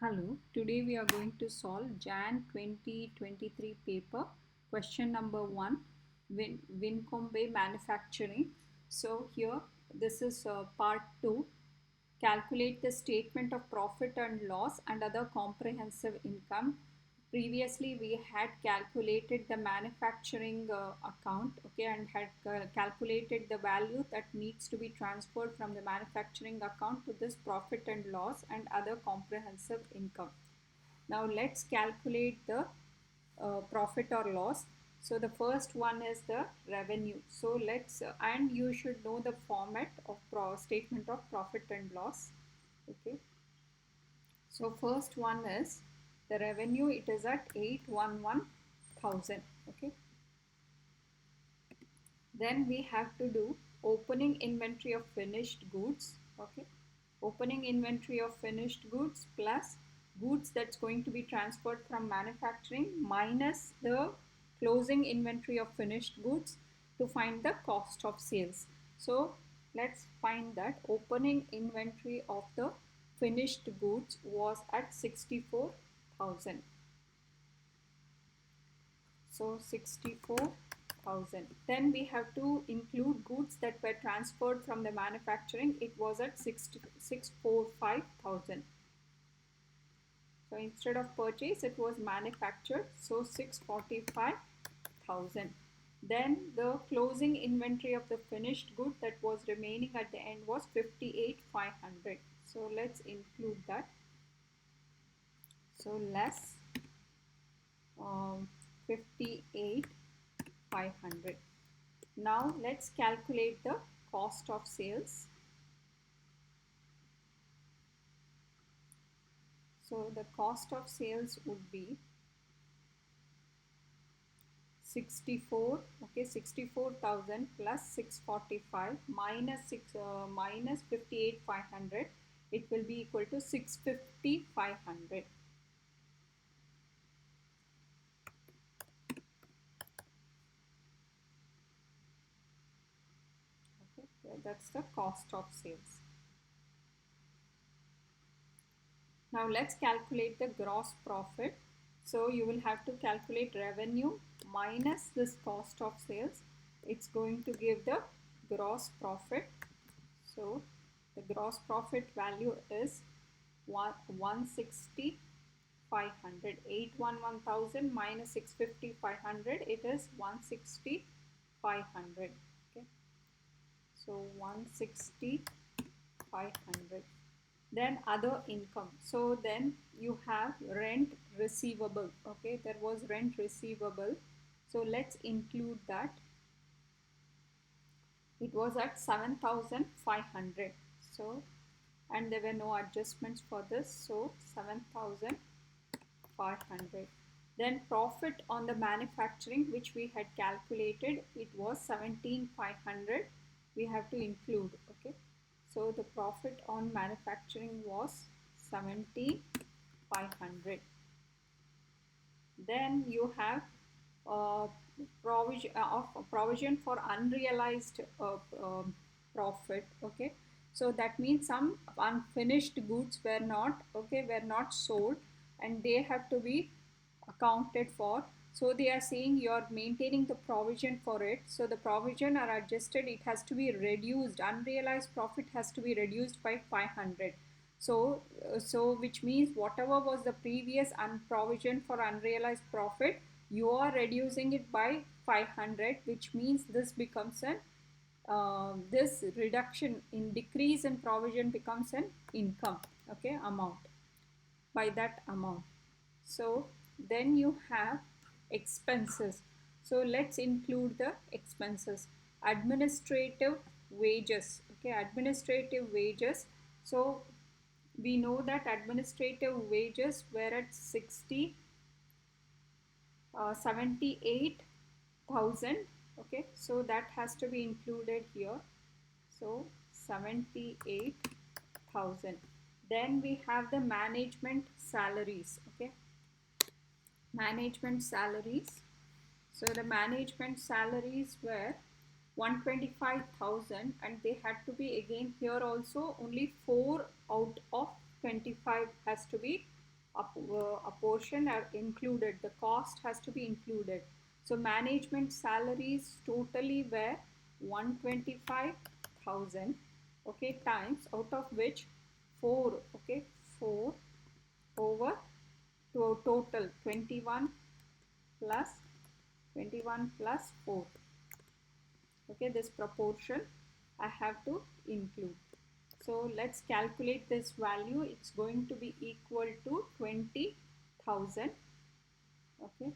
Hello, today we are going to solve Jan 2023 paper, question number 1, Wincombe manufacturing. So here, this is part 2, calculate the statement of profit and loss and other comprehensive income. Previously we had calculated the manufacturing account, okay, and had calculated the value that needs to be transferred from the manufacturing account to this profit and loss and other comprehensive income. Now let's calculate the profit or loss. So the first one is the revenue. So let's and you should know the format of statement of profit and loss. Okay, so first one is the revenue. It is at 811,000. Okay, then we have to do opening inventory of finished goods. Okay, opening inventory of finished goods plus goods that's going to be transferred from manufacturing minus the closing inventory of finished goods to find the cost of sales. So let's find that opening inventory of the finished goods was at 64,000. So 64,000. Then we have to include goods that were transferred from the manufacturing. It was at 645,000. So instead of purchase, it was manufactured. So 645,000. Then the closing inventory of the finished good that was remaining at the end was 58,500. So let's include that. So less 58,500. Now let's calculate the cost of sales. So the cost of sales would be 64, okay, 64,000 plus 645 minus 58,500. It will be equal to 650,500. Okay, so that's the cost of sales. Now let's calculate the gross profit. So you will have to calculate revenue minus this cost of sales. It's going to give the gross profit. So the gross profit value is 160,500. 811,000 minus 650,500. It is 160,500. Okay. So 160,500. Then other income. So then you have rent receivable. Okay, there was rent receivable. So let's include that. It was at 7,500. So, and there were no adjustments for this. So 7,500. Then profit on the manufacturing, which we had calculated, it was 17,500. We have to include. Okay. So the profit on manufacturing was 7,500. Then you have provision for unrealized profit. Okay, so that means some unfinished goods were not sold, and they have to be accounted for. So they are saying you are maintaining the provision for it. So the provision are adjusted. It has to be reduced. Unrealized profit has to be reduced by 500. So which means whatever was the previous provision for unrealized profit, you are reducing it by 500, which means this becomes an this reduction in decrease in provision becomes an income, okay, amount by that amount. So then you have expenses. So let's include the expenses. Administrative wages. Okay, administrative wages. So we know that administrative wages were at 78,000. Okay, so that has to be included here. So 78,000. Then we have the management salaries. Okay, management salaries. So the management salaries were 125,000, and they had to be, again here also only 4 out of 25 has to be a portion are included. The cost has to be included. So management salaries totally were 125,000. Okay, times out of which 4. Okay, 4 over to total plus 21 plus 4. Okay, this proportion I have to include. So let's calculate this value. It's going to be equal to 20,000. Okay,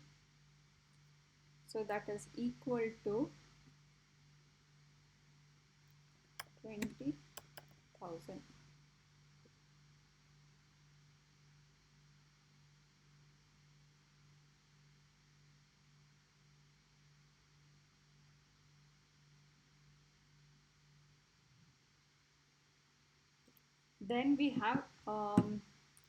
so that is equal to 20,000. Then we have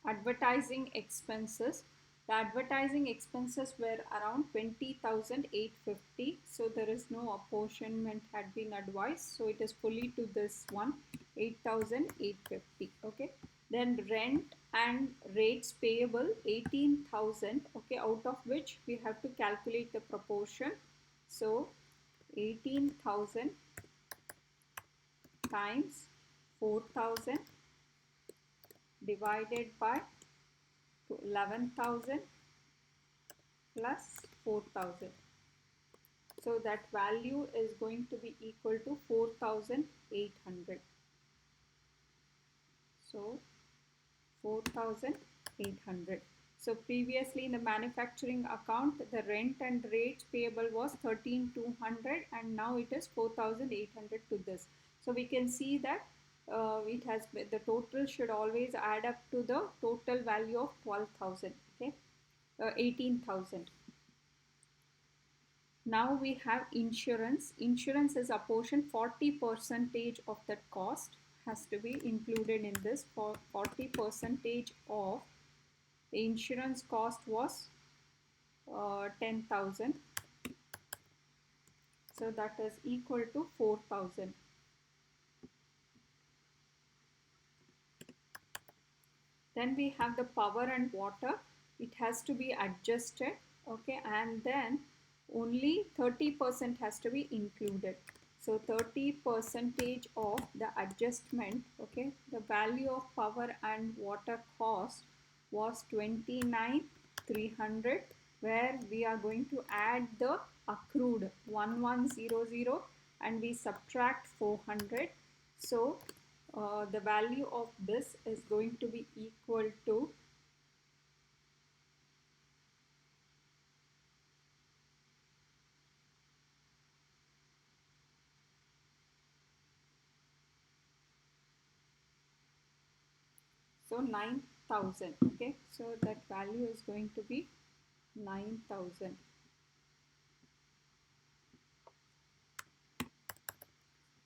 advertising expenses. The advertising expenses were around 20,850. So there is no apportionment had been advised. So it is fully to this one, 8,850. Okay. Then rent and rates payable 18,000. Okay. Out of which we have to calculate the proportion. So 18,000 times 4,000 divided by 11,000 plus 4,000. So that value is going to be equal to 4,800. So 4,800. So previously in the manufacturing account, the rent and rates payable was 13,200 and now it is 4,800 to this. So we can see that it has the total should always add up to the total value of 12,000. Okay, 18,000. Now we have insurance. Insurance is a portion 40% of that cost has to be included in this. For 40% of the insurance cost was 10,000. So that is equal to 4,000. Then we have the power and water. It has to be adjusted. Okay, and then only 30% has to be included. So 30% of the adjustment, okay, the value of power and water cost was 29,300, where we are going to add the accrued 1100 and we subtract 400. So the value of this is going to be equal to 9,000. Okay, so that value is going to be 9,000.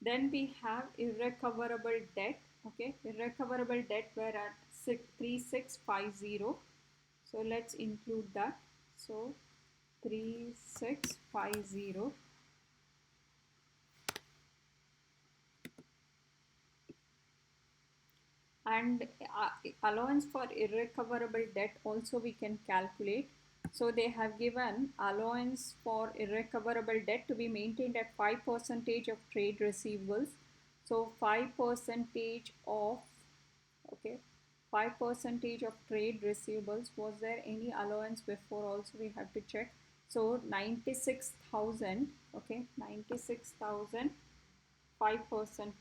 Then we have irrecoverable debt. Okay, irrecoverable debt were at 3650. So let's include that. So 3650. And allowance for irrecoverable debt also we can calculate. So they have given allowance for irrecoverable debt to be maintained at 5% of trade receivables. So 5% of, okay, 5% of trade receivables. Was there any allowance before? Also we have to check. So 96,000. Okay, 96,000, 5%.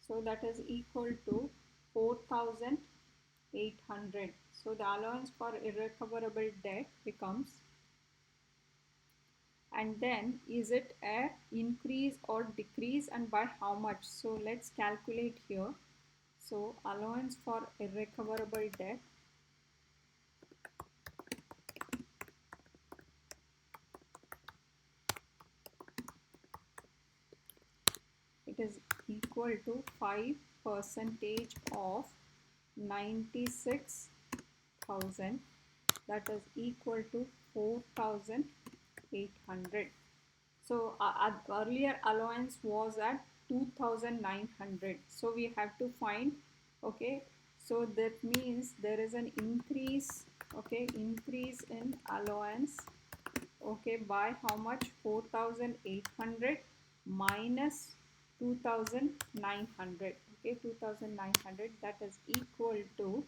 So that is equal to 4,800. So the allowance for irrecoverable debt becomes, and then is it a increase or decrease and by how much? So let's calculate here. So allowance for irrecoverable debt, it is equal to 5% of 96,000, that is equal to 4,800. So earlier allowance was at 2,900. So we have to find, okay. So that means there is an increase, okay, increase in allowance, okay, by how much? 4,800 minus 2,900, okay, 2,900, that is equal to,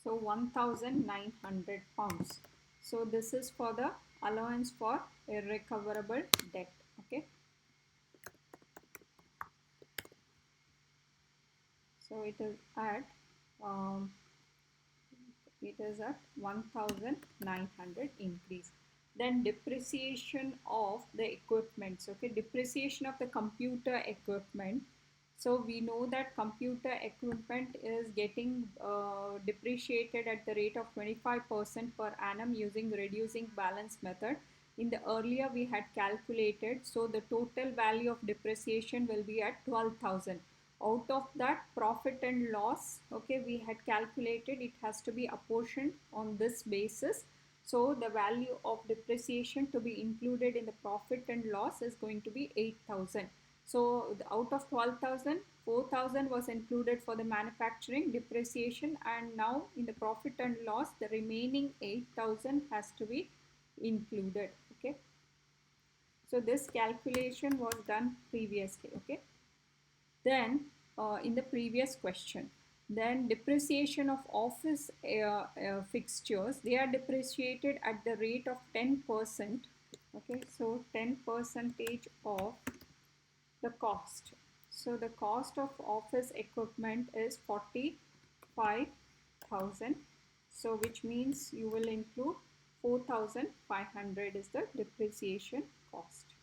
so 1,900 pounds. So this is for the allowance for irrecoverable debt, okay. So um, it is at 1,900 increase. Then depreciation of the equipment, okay, depreciation of the computer equipment. So we know that computer equipment is getting depreciated at the rate of 25% per annum using reducing balance method. In the earlier we had calculated, so the total value of depreciation will be at 12,000. Out of that profit and loss, okay, we had calculated it has to be apportioned on this basis. So the value of depreciation to be included in the profit and loss is going to be 8,000. So out of 12,000, 4,000 was included for the manufacturing depreciation, and now in the profit and loss the remaining 8,000 has to be included, okay. So this calculation was done previously, okay. Then in the previous question, then depreciation of office fixtures, they are depreciated at the rate of 10%, okay. So 10 percentage of the cost. So the cost of office equipment is 45,000. So which means you will include 4,500 is the depreciation cost.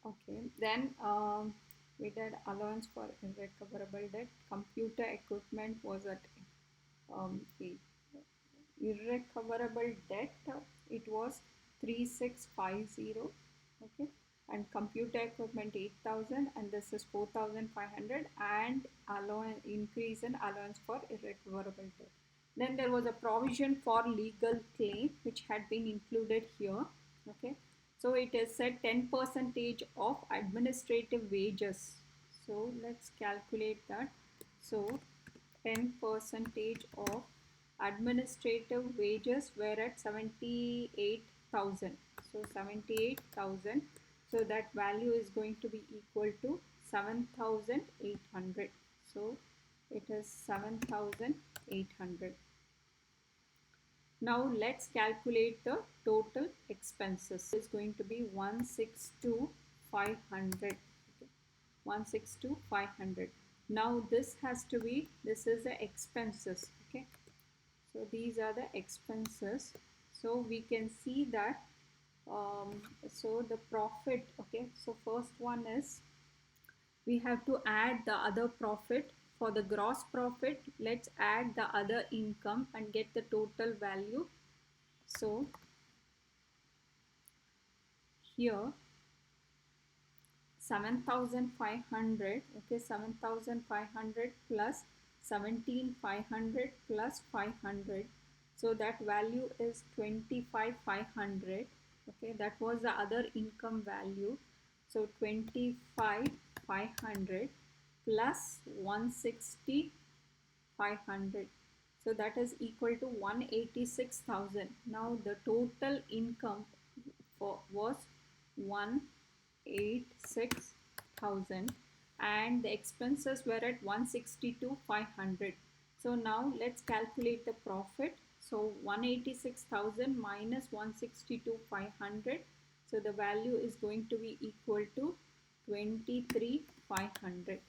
Okay, then we did allowance for irrecoverable debt. Computer equipment was at the irrecoverable debt. It was 3650. Okay, and computer equipment 8,000, and this is 4,500, and allowance increase in allowance for irrecoverable debt. Then there was a provision for legal claim which had been included here. Okay, so it is said 10 percentage of administrative wages. So let's calculate that. So 10 percentage of administrative wages were at 78,000. So 78,000. So that value is going to be equal to 7,800. So it is 7,800. Now let's calculate the total expenses. It's going to be 162,500. Okay. 162,500. Now this has to be, this is the expenses. Okay. So these are the expenses. So we can see that so the profit, okay, so first one is we have to add the other profit. For the gross profit, let's add the other income and get the total value. So here 7,500, okay, 7,500 plus 17,500 plus 500, so that value is 25,500. Okay, that was the other income value. So 25,500 plus 160,500, so that is equal to 186,000. Now the total income was 186,000, and the expenses were at 162,500. So now let's calculate the profit. So 186,000 minus 162,500, so the value is going to be equal to 23,500.